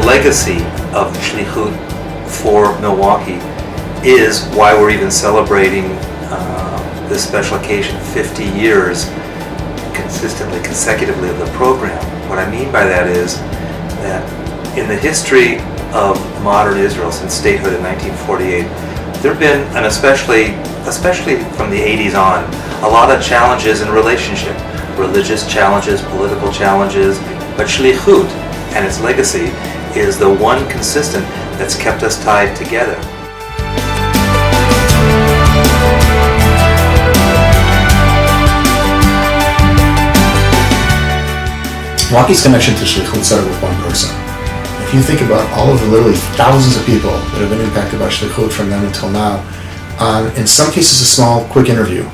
legacy of Shlichut for Milwaukee is why we're even celebrating this special occasion, 50 years consecutively of the program. What I mean by that is that in the history of modern Israel since statehood in 1948, there have been, and especially from the 80s on, a lot of challenges in relationship, religious challenges, political challenges, but Shlichut and its legacy is the one consistent that's kept us tied together. Milwaukee's connection to Shlichut started with one person. If you think about all of the literally thousands of people that have been impacted by Shlichut from then until now, in some cases a small, quick interview.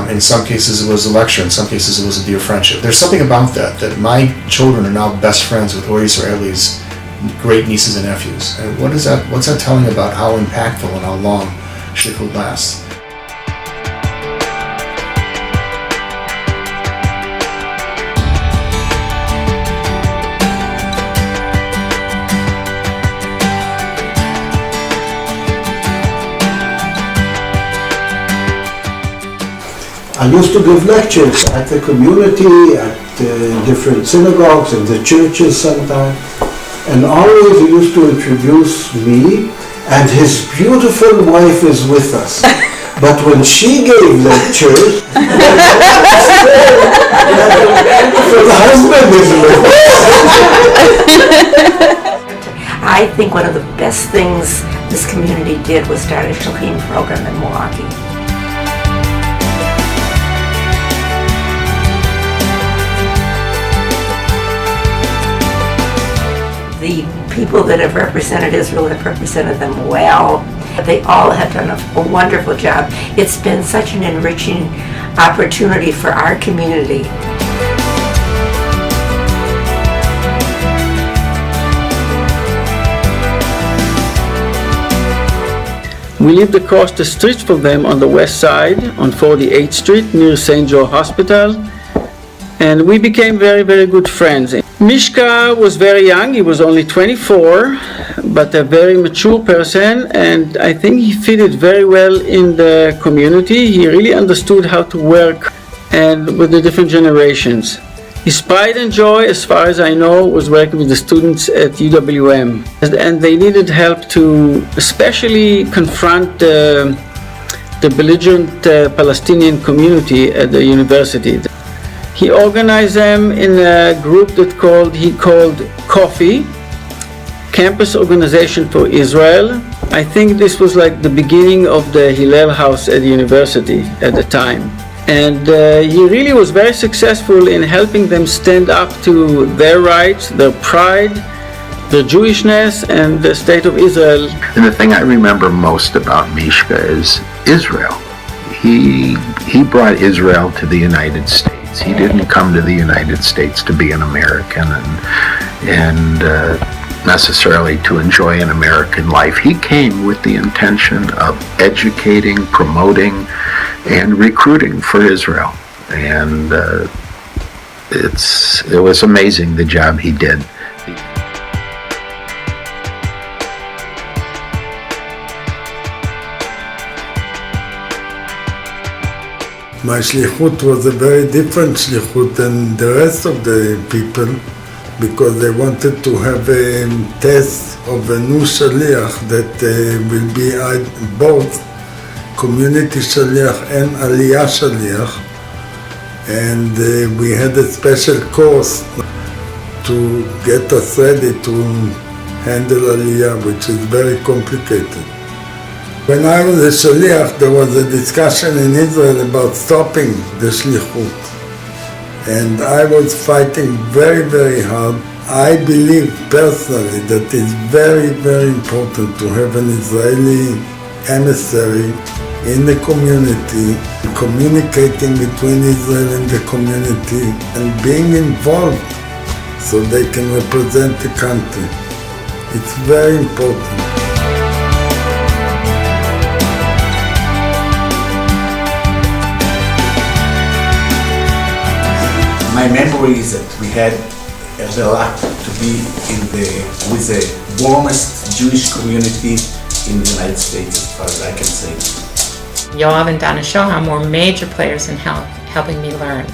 In some cases it was a lecture, in some cases it was a dear friendship. There's something about that my children are now best friends with Ori Israeli's great nieces and nephews. And what's that telling about how impactful and how long Shlichut lasts? I used to give lectures at the community, at different synagogues and the churches sometimes, and always he used to introduce me, and his beautiful wife is with us. But when she gave lectures, the husband is with us. I think one of the best things this community did was start a Shlichut program in Milwaukee. The people that have represented Israel have represented them well. They all have done a wonderful job. It's been such an enriching opportunity for our community. We lived across the street from them on the west side, on 48th Street, near St. Joe Hospital, and we became very, very good friends. Mishka was very young, he was only 24, but a very mature person, and I think he fitted very well in the community. He really understood how to work and with the different generations. His pride and joy, as far as I know, was working with the students at UWM, and they needed help to especially confront the belligerent Palestinian community at the university. He organized them in a group that he called Coffee, Campus Organization for Israel. I think this was like the beginning of the Hillel House at the university at the time. And he really was very successful in helping them stand up to their rights, their pride, their Jewishness, and the state of Israel. And the thing I remember most about Mishka is Israel. He brought Israel to the United States. He didn't come to the United States to be an American and necessarily to enjoy an American life. He came with the intention of educating, promoting, and recruiting for Israel. And it was amazing the job he did. My Shlichut was a very different Shlichut than the rest of the people, because they wanted to have a test of a new Shaliach that will be both community Shaliach and Aliyah Shaliach. And we had a special course to get us ready to handle Aliyah, which is very complicated. When I was a Shaliach, there was a discussion in Israel about stopping the Shlichut. And I was fighting very, very hard. I believe personally that it's very, very important to have an Israeli emissary in the community, communicating between Israel and the community, and being involved so they can represent the country. It's very important. My memory is that we had a lot to be with the warmest Jewish community in the United States, as far as I can say. Yoav and Donna Shoham were major players in helping me learn.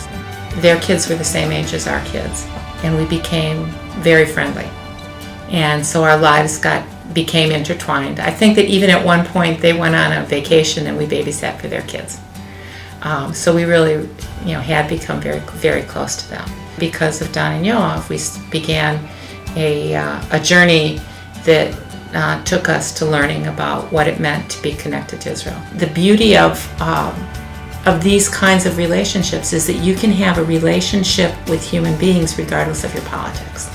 Their kids were the same age as our kids, and we became very friendly. And so our lives became intertwined. I think that even at one point they went on a vacation and we babysat for their kids. So we really, had become very, very close to them. Because of Don and Yoav, we began a journey that took us to learning about what it meant to be connected to Israel. The beauty of these kinds of relationships is that you can have a relationship with human beings regardless of your politics.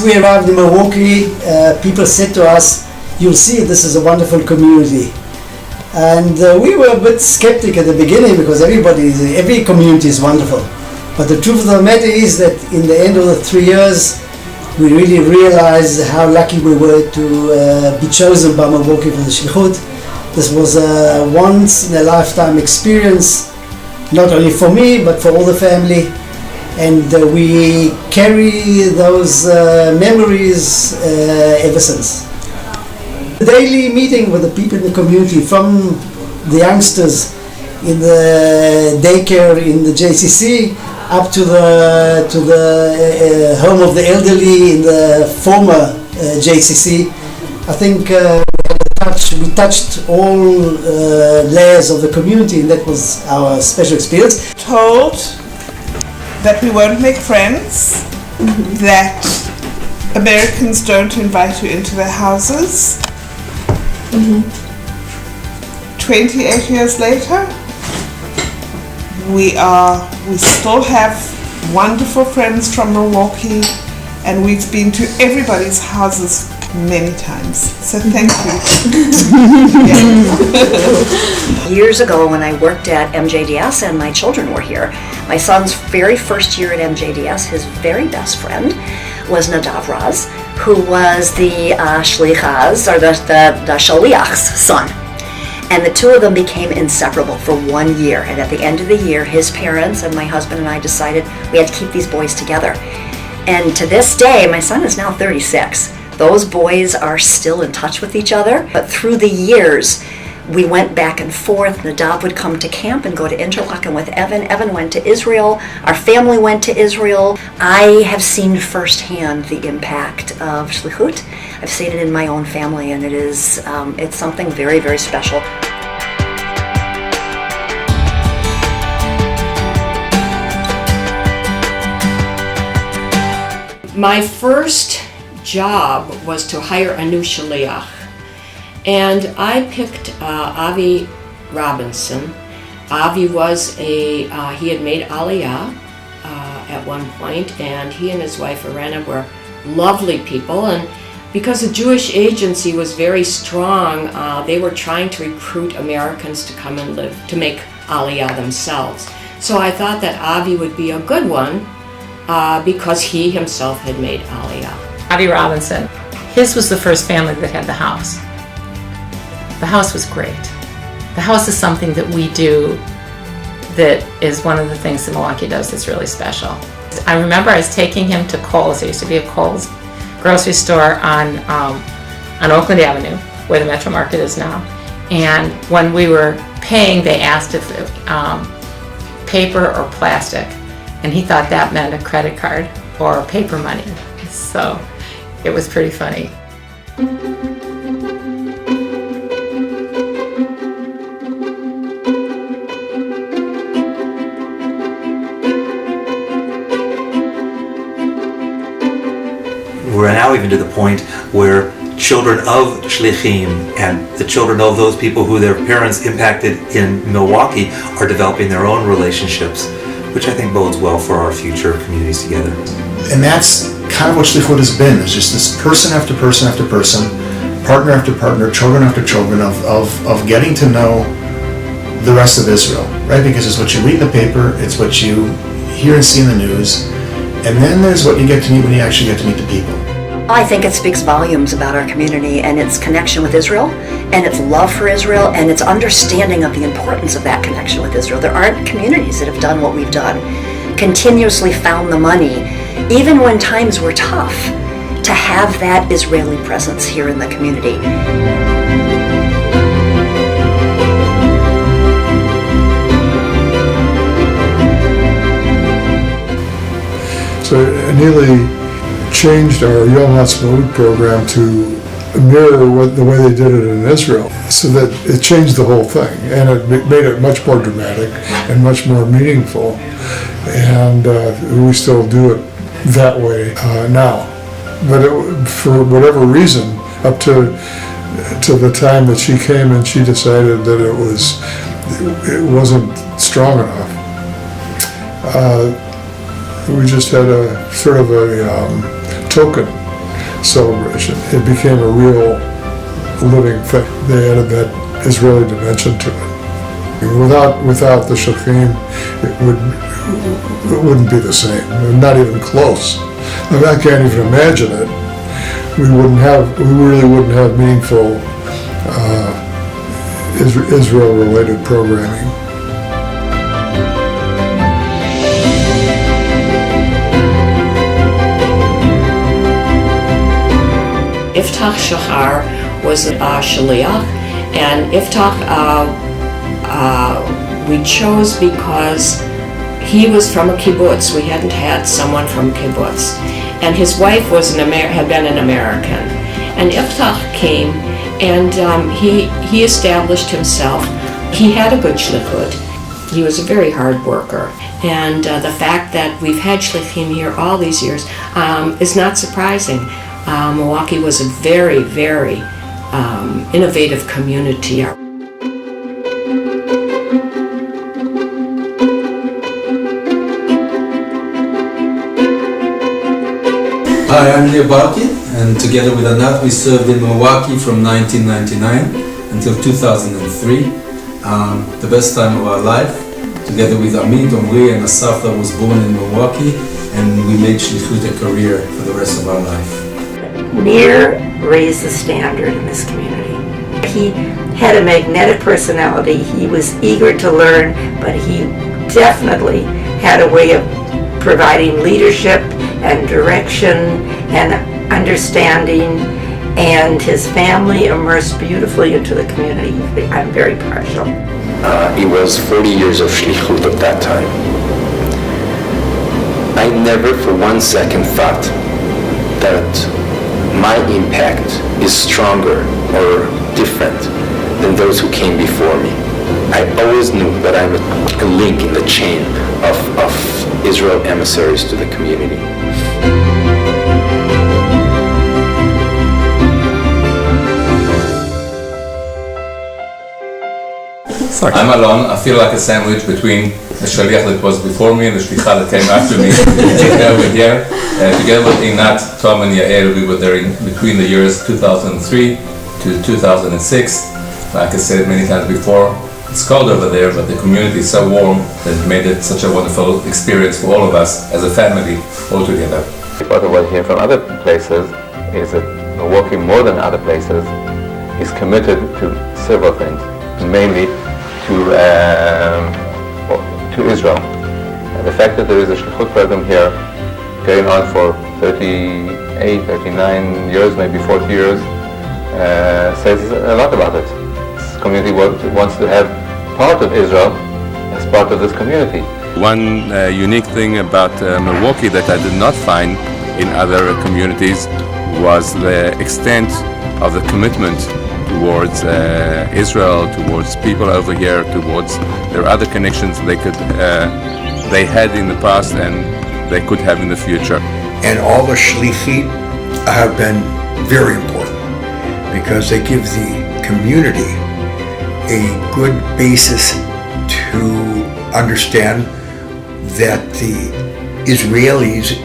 We arrived in Milwaukee, people said to us, "You'll see, this is a wonderful community." And we were a bit skeptic at the beginning because every community is wonderful. But the truth of the matter is that in the end of the 3 years, we really realized how lucky we were to be chosen by Milwaukee for the Shlichut. This was a once-in-a-lifetime experience, not only for me, but for all the family. And we carry those memories ever since. The daily meeting with the people in the community, from the youngsters in the daycare in the JCC up to the home of the elderly in the former JCC. I think we touched all layers of the community, and that was our special experience. Told that we won't make friends, that Americans don't invite you into their houses. 28 years later, we still have wonderful friends from Milwaukee, and we've been to everybody's houses many times. So thank you. Years ago, when I worked at MJDS and my children were here, my son's very first year at MJDS, his very best friend was Nadav Raz, who was the Shlichaz, or the Shaliach's son. And the two of them became inseparable for 1 year. And at the end of the year, his parents and my husband and I decided we had to keep these boys together. And to this day, my son is now 36. Those boys are still in touch with each other. But through the years, we went back and forth. Nadav would come to camp and go to Interlaken with Evan. Evan went to Israel. Our family went to Israel. I have seen firsthand the impact of Shlichut. I've seen it in my own family, and it's something very, very special. My first job was to hire a new shaliach, and I picked Avi Robinson. Avi he had made Aliyah at one point, and he and his wife Irena were lovely people, and because the Jewish agency was very strong, they were trying to recruit Americans to come and live, to make Aliyah themselves. So I thought that Avi would be a good one because he himself had made Aliyah. Avi Robinson, his was the first family that had the house. The house was great. The house is something that we do that is one of the things that Milwaukee does that's really special. I remember I was taking him to Kohl's. There used to be a Kohl's grocery store on Oakland Avenue, where the Metro Market is now. And when we were paying, they asked if paper or plastic, and he thought that meant a credit card or paper money. So it was pretty funny. We're now even to the point where children of shlichim and the children of those people who their parents impacted in Milwaukee are developing their own relationships, which I think bodes well for our future communities together. And that's kind of what Shlichut has been. It's just this person after person after person, partner after partner, children after children of getting to know the rest of Israel, right? Because it's what you read in the paper, it's what you hear and see in the news, and then there's what you get to meet when you actually get to meet the people. I think it speaks volumes about our community and its connection with Israel and its love for Israel and its understanding of the importance of that connection with Israel. There aren't communities that have done what we've done, continuously found the money, even when times were tough, to have that Israeli presence here in the community. So Neely changed our Yom Ha'atzmaut program to mirror the way they did it in Israel, so that it changed the whole thing, and it made it much more dramatic and much more meaningful, and we still do it that way now. But for whatever reason, up to the time that she came and she decided that it wasn't strong enough. We just had a sort of a token celebration. It became a real living thing. They added that Israeli dimension to it. Without the Shlichim, it wouldn't be the same. Not even close. I mean, I can't even imagine it. We really wouldn't have meaningful Israel-related programming. Iftach Shahar was a Shliach, and Iftach we chose because he was from a kibbutz. We hadn't had someone from kibbutz, and his wife had been an American. And Iftach came, and he established himself. He had a good shlichut. He was a very hard worker, and the fact that we've had shlichim here all these years is not surprising. Milwaukee was a very, very innovative community. Hi, I'm Milwaukee, and together with Anat, we served in Milwaukee from 1999 until 2003. The best time of our life. Together with Amit, Omri, and Asaf that was born in Milwaukee, and we made Shlichut a career for the rest of our life. Nir raised the standard in this community. He had a magnetic personality. He was eager to learn, but he definitely had a way of providing leadership and direction and understanding, and his family immersed beautifully into the community. I'm very partial. It was 40 years of Shlichut at that time. I never for 1 second thought that my impact is stronger or different than those who came before me. I always knew that I'm a link in the chain of Israel emissaries to the community. I'm alone. I feel like a sandwich between the shaliach that was before me and the shlicha that came after me. We're here. Together with Inat, Tom, and Yael, we were there between the years 2003 to 2006. Like I said many times before, it's cold over there, but the community is so warm that it made it such a wonderful experience for all of us as a family all together. What I hear from other places is that Milwaukee, more than other places, is committed to several things, mainly to Israel. And the fact that there is a Shlichut program here going on for 38, 39 years, maybe 40 years, says a lot about it. This community wants to have part of Israel as part of this community. One unique thing about Milwaukee that I did not find in other communities was the extent of the commitment towards Israel, towards people over here, towards their other connections they had in the past and they could have in the future. And all the shlichim have been very important because they give the community a good basis to understand that the Israelis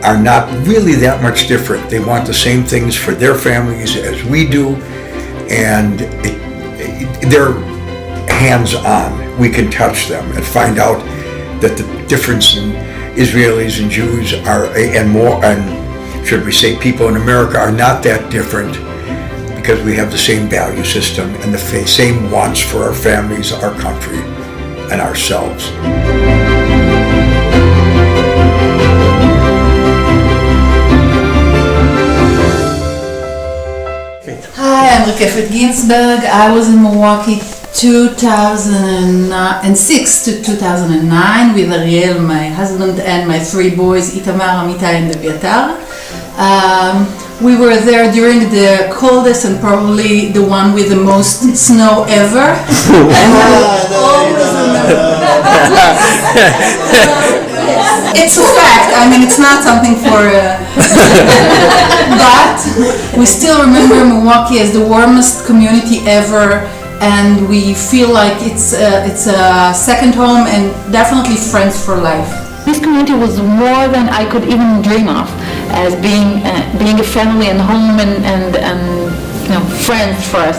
are not really that much different. They want the same things for their families as we do, and they're hands-on. We can touch them and find out that the difference in Israelis and Jews are, and should we say, people in America are not that different because we have the same value system and the same wants for our families, our country, and ourselves. Hi, I'm Rekefet Ginsberg. I was in Milwaukee 2006 to 2009 with Ariel, my husband, and my three boys, Itamar, Amitai, and Aviatar. We were there during the coldest and probably the one with the most snow ever. It's a fact. I mean, it's not something for. But we still remember Milwaukee as the warmest community ever, and we feel like it's a second home and definitely friends for life. This community was more than I could even dream of, as being a family and home and friends for us.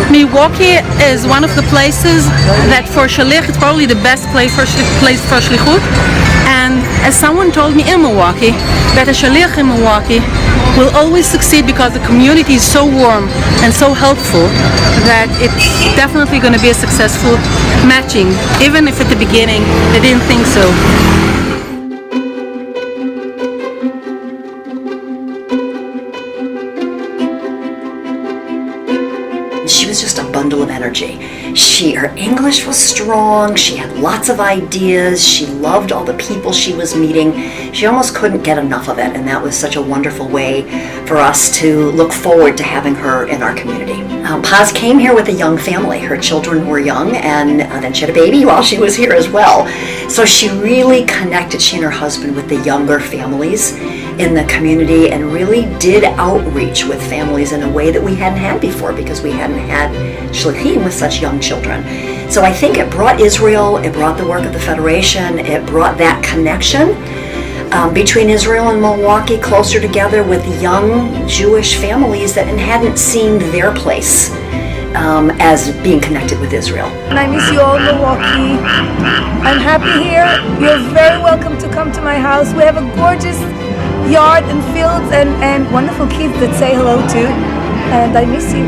Milwaukee is one of the places that for Shlichut, it's probably the best place for Shlichut. And as someone told me in Milwaukee, that a Shliach in Milwaukee will always succeed because the community is so warm and so helpful that it's definitely going to be a successful matching, even if at the beginning they didn't think so. She was just a bundle of energy. Her English was strong, she had lots of ideas, she loved all the people she was meeting. She almost couldn't get enough of it, and that was such a wonderful way for us to look forward to having her in our community. Paz came here with a young family. Her children were young, and then she had a baby while she was here as well. So she really connected, she and her husband, with the younger families in the community and really did outreach with families in a way that we hadn't had before because we hadn't had shlichim with such young children. So I think it brought Israel, it brought the work of the Federation, it brought that connection between Israel and Milwaukee closer together with young Jewish families that hadn't seen their place as being connected with Israel. And I miss you all, Milwaukee. I'm happy here. You're very welcome to come to my house. We have a gorgeous yard and fields and wonderful kids that say hello to. And I miss you.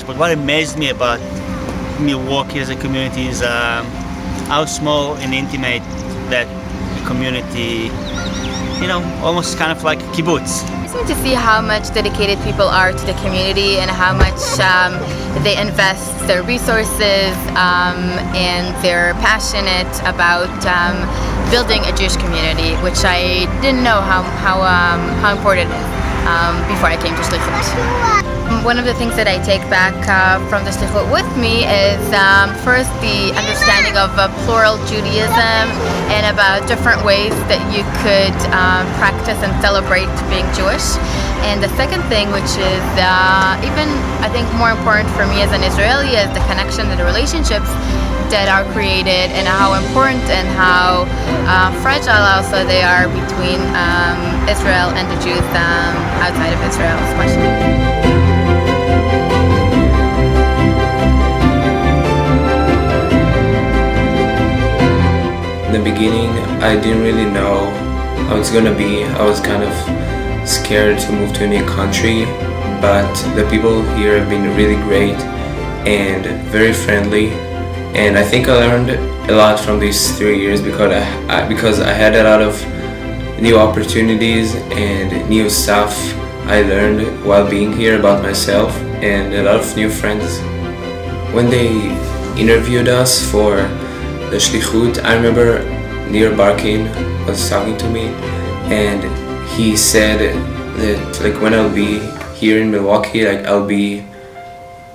But what amazed me about Milwaukee as a community is how small and intimate that community, almost kind of like a kibbutz. It's nice to see how much dedicated people are to the community and how much they invest their resources and they're passionate about building a Jewish community, which I didn't know how important it is before I came to Shlichut. One of the things that I take back from the Shlichut with me is first the understanding of plural Judaism and about different ways that you could practice and celebrate being Jewish. And the second thing, which is even I think more important for me as an Israeli, is the connection and the relationships that are created and how important and how fragile also they are between Israel and the Jews outside of Israel especially. In the beginning, I didn't really know how it's gonna be. I was kind of scared to move to a new country, but the people here have been really great and very friendly. And I think I learned a lot from these 3 years because I had a lot of new opportunities and new stuff I learned while being here about myself and a lot of new friends. When they interviewed us for the Shlichut, I remember Nir Barkin was talking to me and he said that when I'll be here in Milwaukee, I'll be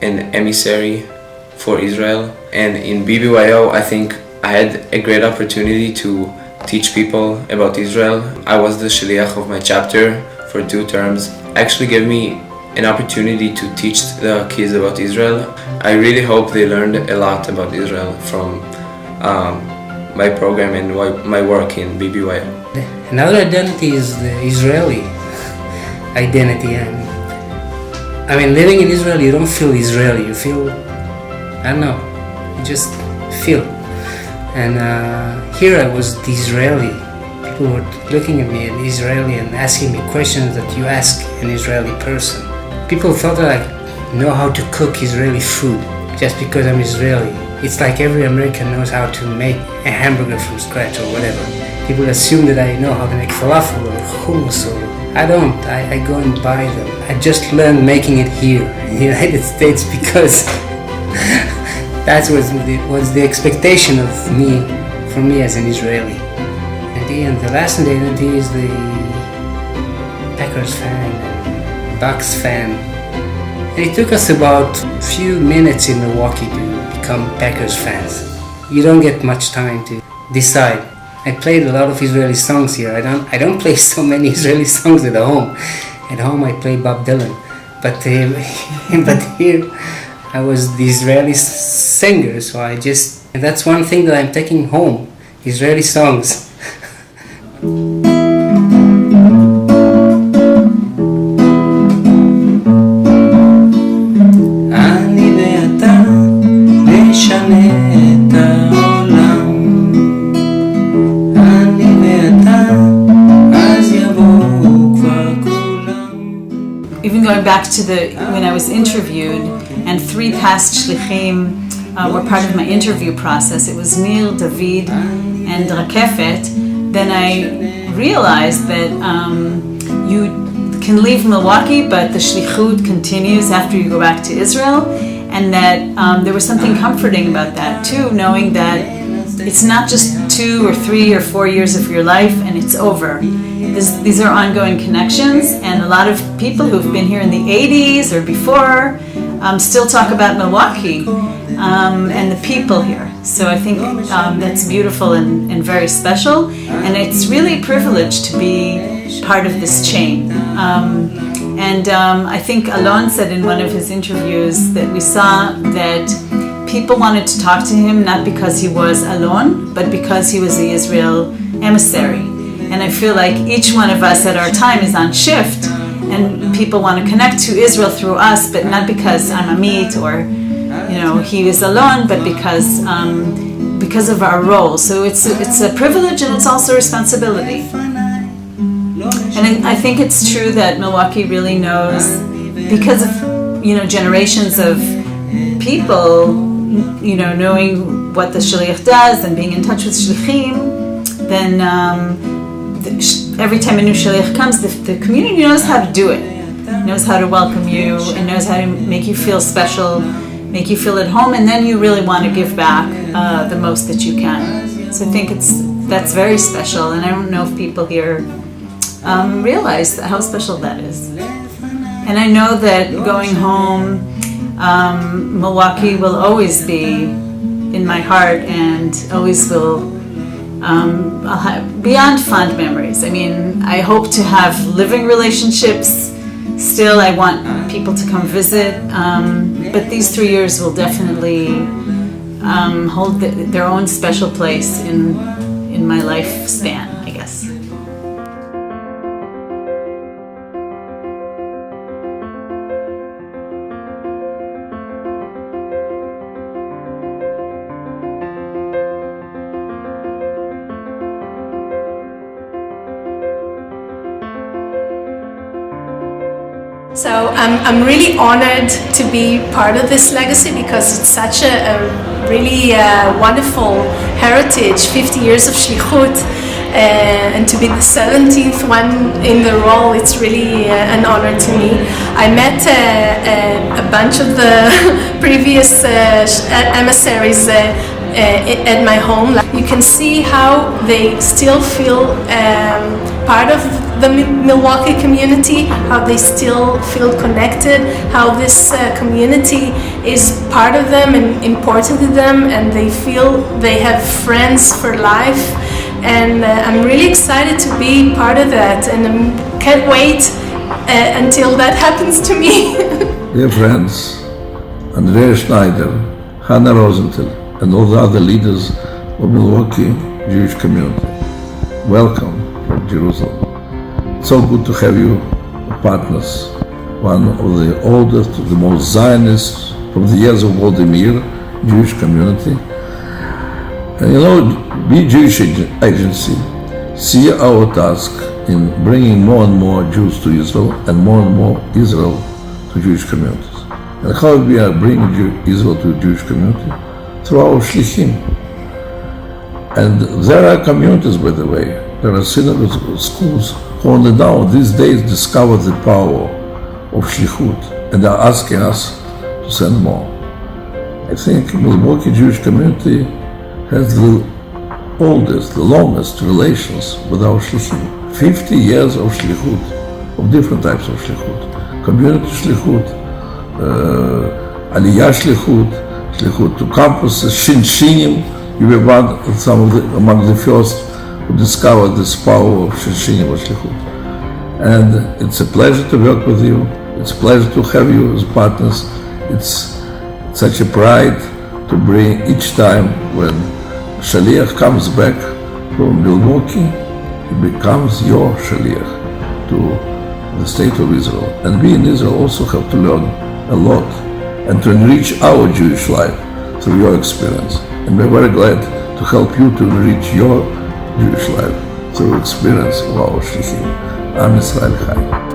an emissary for Israel. And in BBYO, I think I had a great opportunity to teach people about Israel. I was the Shliach of my chapter for 2 terms. Actually gave me an opportunity to teach the kids about Israel. I really hope they learned a lot about Israel from my program and my work in BBYO. Another identity is the Israeli identity. I mean, living in Israel, you don't feel Israeli. You feel, I don't know, you just feel. And here I was the Israeli. People were looking at me as Israeli and asking me questions that you ask an Israeli person. People thought that I know how to cook Israeli food just because I'm Israeli. It's like every American knows how to make a hamburger from scratch or whatever. People assume that I know how to make falafel or hummus or I don't. I go and buy them. I just learned making it here in the United States because that was the expectation of me, from me as an Israeli. And the last identity is the Packers fan, Bucks fan. And it took us about a few minutes in Milwaukee to become Packers fans. You don't get much time to decide. I played a lot of Israeli songs here. I don't play so many Israeli songs at home. At home I play Bob Dylan, but here I was the Israeli singer. So and that's one thing that I'm taking home: Israeli songs. Even going back to when I was interviewed, and 3 past shlichim were part of my interview process. It was Nir, David, and Rakefet. Then I realized that you can leave Milwaukee, but the shlichut continues after you go back to Israel, and that there was something comforting about that too, knowing that it's not just 2 or 3 or 4 years of your life and it's over. These are ongoing connections, and a lot of people who've been here in the 80s or before still talk about Milwaukee and the people here. So I think that's beautiful and very special, and it's really a privilege to be part of this chain. I think Alon said in one of his interviews that we saw that people wanted to talk to him not because he was Alon, but because he was the Israel emissary. And I feel like each one of us at our time is on shift, and people want to connect to Israel through us, but not because I'm Amit or he was Alon, but because of our role. So it's a privilege, and it's also a responsibility. And I think it's true that Milwaukee really knows, because of generations of people knowing what the shliach does and being in touch with shlichim. Then every time a new shliach comes, the community knows how to do it, knows how to welcome you, and knows how to make you feel special, make you feel at home, and then you really want to give back the most that you can. So I think that's very special, and I don't know if people here realize how special that is. And I know that going home, Milwaukee will always be in my heart, and always will. I'll have beyond fond memories. I mean, I hope to have living relationships. Still, I want people to come visit. But these 3 years will definitely hold their own special place in my lifespan, I guess. So I'm really honored to be part of this legacy, because it's such a really wonderful heritage, 50 years of Shlichut, and to be the 17th one in the role, it's really an honor to me. I met a bunch of the previous emissaries at my home. You can see how they still feel part of the Milwaukee community, how they still feel connected, how this community is part of them and important to them, and they feel they have friends for life. And I'm really excited to be part of that, and I can't wait until that happens to me. Dear friends, Andrea Schneider, Hannah Rosenthal, and all the other leaders of Milwaukee Jewish community, welcome from Jerusalem. It's so good to have you partners one of the oldest, the most Zionist from the years of Vladimir, Jewish community. And you know, we Jewish agency see our task in bringing more and more Jews to Israel and more Israel to Jewish communities. And how we are bringing Israel to the Jewish community? Through our Shlichim. And there are communities, by the way, there are synagogues, schools, who only now, these days, discover the power of Shlichut, and are asking us to send more. I think Milwaukee Jewish community has the oldest, the longest relations with our Shlichim. 50 years of Shlichut, of different types of Shlichut. Community Shlichut, Aliyah Shlichut, Shlichut to campuses, Shinshinim. You were among the first who discovered this power of Shinshinim or Shlichut. And it's a pleasure to work with you. It's a pleasure to have you as partners. It's such a pride to bring each time when Shaliach comes back from Milwaukee, he becomes your Shaliach to the state of Israel. And we in Israel also have to learn a lot and to enrich our Jewish life through your experience. And we're very glad to help you to enrich your Jewish life through experience of our Shlichim. Am Yisrael Chai.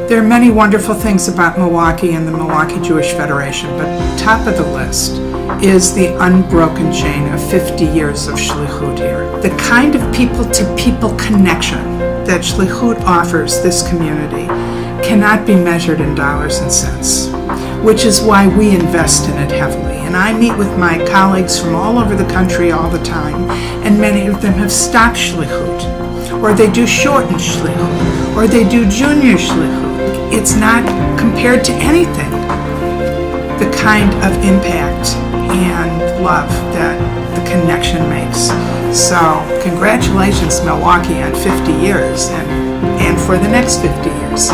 There are many wonderful things about Milwaukee and the Milwaukee Jewish Federation, but top of the list is the unbroken chain of 50 years of Shlichut here. The kind of people-to-people connection that Shlichut offers this community cannot be measured in dollars and cents, which is why we invest in it heavily. And I meet with my colleagues from all over the country all the time, and many of them have stopped Shlichut, or they do shortened Shlichut, or they do junior Shlichut. It's not compared to anything, the kind of impact and love that the connection makes. So congratulations, Milwaukee, on 50 years and for the next 50 years.